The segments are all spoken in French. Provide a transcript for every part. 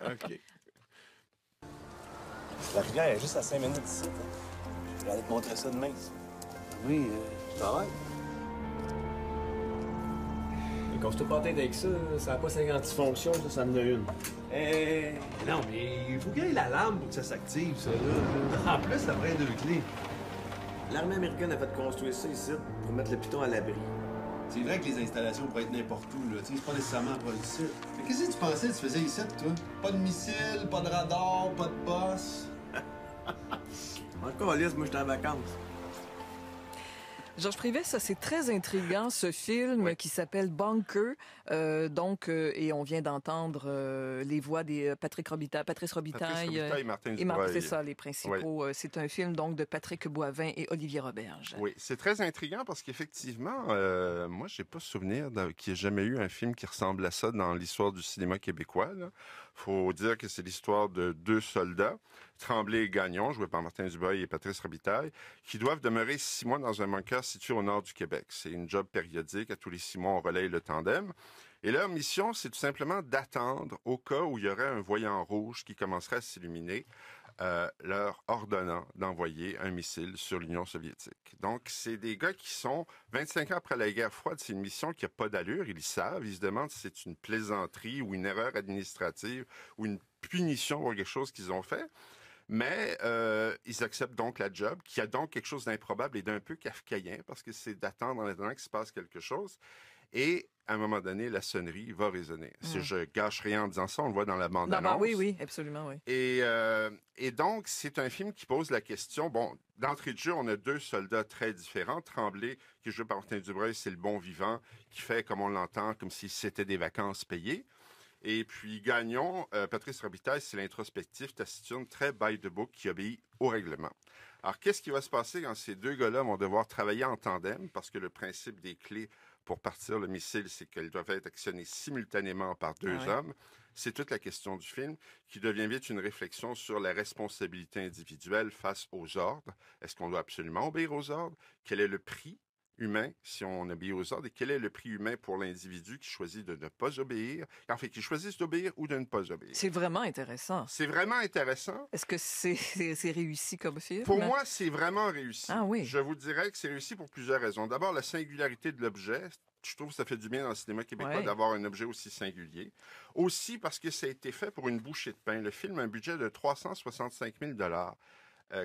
OK. La rivière est juste à 5 minutes d'ici. Je vais aller te montrer ça demain. Oui, Tu travailles? mais casse-toi pas la tête avec ça. Ça n'a pas 56 fonctions, ça en a une. Non, mais il faut qu'il y ait l'alarme pour que ça s'active, ça, là. En plus, ça prend 2 clés. L'armée américaine a fait construire ça ici pour mettre le piton à l'abri. C'est vrai que les installations pourraient être n'importe où, là. Tu sais, c'est pas nécessairement pour ici. Mais qu'est-ce que tu pensais que tu faisais ici, toi? Pas de missile, pas de radar, pas de boss. Encore lisse, moi, j'étais en vacances. Georges Privet, ça c'est très intriguant, ce film qui s'appelle Bunker. Et on vient d'entendre les voix des Patrice Robitaille, Patrice Robitaille et Martin et Dubreuil. c'est ça, les principaux. C'est un film donc de Patrick Boivin et Olivier Roberge. Oui, c'est très intriguant parce qu'effectivement, moi, j'ai pas souvenir qu'il n'y ait jamais eu un film qui ressemble à ça dans l'histoire du cinéma québécois. Là. Faut dire que c'est l'histoire de 2 soldats, Tremblay et Gagnon, joués par Martin Dubreuil et Patrice Robitaille, qui doivent demeurer 6 mois dans un bunker situé au nord du Québec. C'est une job périodique. À tous les 6 mois, on relaye le tandem. Et leur mission, c'est tout simplement d'attendre au cas où il y aurait un voyant rouge qui commencerait à s'illuminer, leur ordonnant d'envoyer un missile sur l'Union soviétique. Donc, c'est des gars qui sont, 25 ans après la guerre froide, c'est une mission qui n'a pas d'allure, ils le savent, ils se demandent si c'est une plaisanterie ou une erreur administrative ou une punition pour quelque chose qu'ils ont fait. Mais ils acceptent donc la job, qui a donc quelque chose d'improbable et d'un peu kafkaïen, parce que c'est d'attendre en attendant qu'il se passe quelque chose. Et à un moment donné, la sonnerie va résonner. Si je gâche rien en disant ça, on le voit dans la bande-annonce. Oui, absolument, oui. Et donc, c'est un film qui pose la question, bon, d'entrée de jeu, on a 2 soldats très différents. Tremblay, qui est joué par Martin Dubreuil, c'est le bon vivant, qui fait, comme on l'entend, comme si c'était des vacances payées. Et puis Gagnon, Patrice Robitaille, c'est l'introspectif, taciturne, très by the book, qui obéit au règlement. Alors, qu'est-ce qui va se passer quand ces 2 gars-là vont devoir travailler en tandem? Parce que le principe des clés pour partir le missile, c'est qu'elles doivent être actionnées simultanément par 2 hommes. C'est toute la question du film, qui devient vite une réflexion sur la responsabilité individuelle face aux ordres. Est-ce qu'on doit absolument obéir aux ordres? Quel est le prix humain si on obéit aux ordres et quel est le prix humain pour l'individu qui choisit de ne pas obéir, en fait, qui choisit d'obéir ou de ne pas obéir. C'est vraiment intéressant. C'est vraiment intéressant. Est-ce que c'est réussi comme film? Pour moi, c'est vraiment réussi. Ah oui. Je vous dirais que c'est réussi pour plusieurs raisons. D'abord, la singularité de l'objet. Je trouve que ça fait du bien dans le cinéma québécois d'avoir un objet aussi singulier. Aussi parce que ça a été fait pour une bouchée de pain. Le film a un budget de 365 000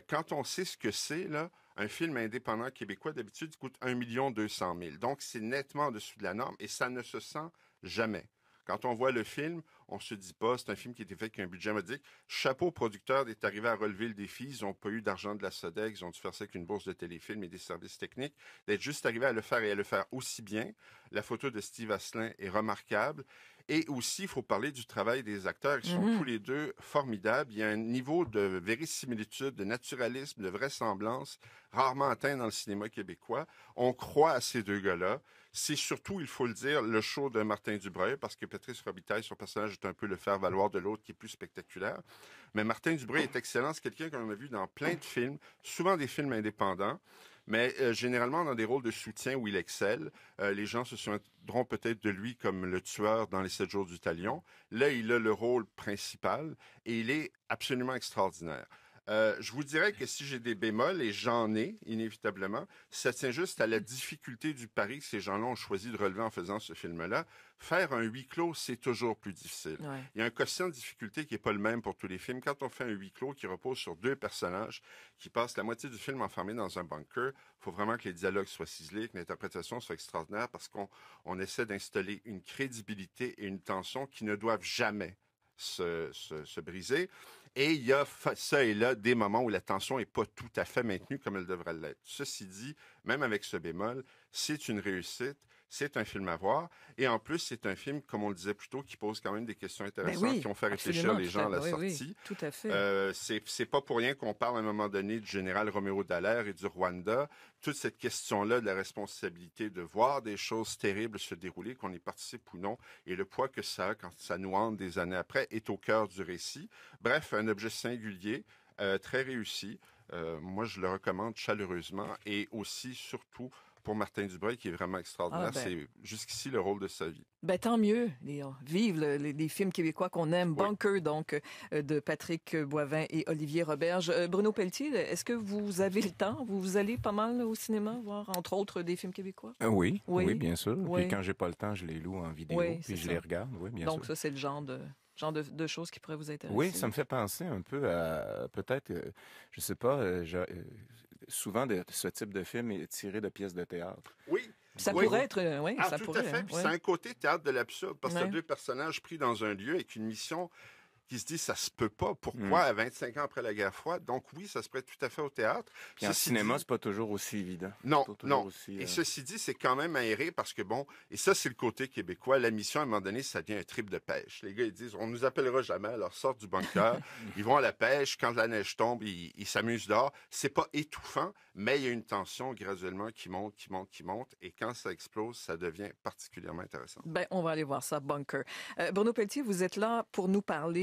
quand on sait ce que c'est, là, un film indépendant québécois, d'habitude, il coûte 1 200 000. Donc, c'est nettement en dessous de la norme et ça ne se sent jamais. Quand on voit le film, on se dit pas, c'est un film qui a été fait avec un budget modique. Chapeau aux producteurs d'être arrivé à relever le défi. Ils n'ont pas eu d'argent de la Sodec. Ils ont dû faire ça avec une bourse de téléfilm et des services techniques. D'être juste arrivé à le faire et à le faire aussi bien. La photo de Steve Asselin est remarquable. Et aussi, il faut parler du travail des acteurs. Ils sont tous les 2 formidables. Il y a un niveau de vérisimilitude, de naturalisme, de vraisemblance rarement atteint dans le cinéma québécois. On croit à ces 2 gars-là. C'est surtout, il faut le dire, le show de Martin Dubreuil, parce que Patrice Robitaille, son personnage est un peu le faire-valoir de l'autre qui est plus spectaculaire. Mais Martin Dubreuil est excellent. C'est quelqu'un qu'on a vu dans plein de films, souvent des films indépendants, mais généralement dans des rôles de soutien où il excelle. Les gens se souviendront peut-être de lui comme le tueur dans Les 7 jours du Talion. Là, il a le rôle principal et il est absolument extraordinaire. Je vous dirais que si j'ai des bémols, et j'en ai, inévitablement, ça tient juste à la difficulté du pari que ces gens-là ont choisi de relever en faisant ce film-là. Faire un huis clos, c'est toujours plus difficile. Ouais. Il y a un quotient de difficulté qui n'est pas le même pour tous les films. Quand on fait un huis clos qui repose sur 2 personnages qui passent la moitié du film enfermés dans un bunker, il faut vraiment que les dialogues soient ciselés, que l'interprétation soit extraordinaire parce qu'on essaie d'installer une crédibilité et une tension qui ne doivent jamais se briser. Et il y a ça et là des moments où la tension n'est pas tout à fait maintenue comme elle devrait l'être. Ceci dit, même avec ce bémol, c'est une réussite, c'est un film à voir. Et en plus, c'est un film, comme on le disait plus tôt, qui pose quand même des questions intéressantes qui vont faire réfléchir les gens à la sortie. Oui, tout à fait. C'est pas pour rien qu'on parle à un moment donné du général Roméo Dallaire et du Rwanda. Toute cette question-là de la responsabilité de voir des choses terribles se dérouler, qu'on y participe ou non, et le poids que ça a quand ça nous hante des années après, est au cœur du récit. Bref, un objet singulier, très réussi. Moi, je le recommande chaleureusement et aussi, surtout, pour Martin Dubreuil qui est vraiment extraordinaire. Ah, ben. C'est jusqu'ici le rôle de sa vie. Ben, tant mieux. Vive les films québécois qu'on aime. Oui. Bunker, donc, de Patrick Boivin et Olivier Roberge. Bruno Pelletier, est-ce que vous avez le temps? Vous allez pas mal au cinéma voir, entre autres, des films québécois? Oui, Oui. oui, bien sûr. Oui. Puis quand j'ai pas le temps, je les loue en vidéo, Oui, c'est puis je ça. les regarde, oui, bien Donc, sûr. ça, c'est le genre de choses qui pourraient vous intéresser. Oui, ça me fait penser un peu à peut-être, je sais pas, souvent ce type de film est tiré de pièces de théâtre. Oui. Ça Oui. pourrait être, oui, Ah, ça tout pourrait. à fait. hein, Puis ouais. c'est un côté théâtre de l'absurde, parce que Ouais. t'as deux personnages pris dans un lieu avec une mission qui se dit ça se peut pas. Pourquoi à 25 ans après la guerre froide? Donc oui, ça se prête tout à fait au théâtre. Puis en Ceci cinéma, dit- c'est pas toujours aussi évident. Non, C'est pas toujours non. aussi, Et ceci dit, c'est quand même aéré parce que bon, et ça c'est le côté québécois, la mission à un moment donné, ça devient un trip de pêche. Les gars ils disent, on nous appellera jamais, alors sortent du bunker, ils vont à la pêche, quand la neige tombe, ils s'amusent dehors. C'est pas étouffant, mais il y a une tension graduellement qui monte, et quand ça explose, ça devient particulièrement intéressant. Ben, on va aller voir ça, Bunker. Bruno Pelletier, vous êtes là pour nous parler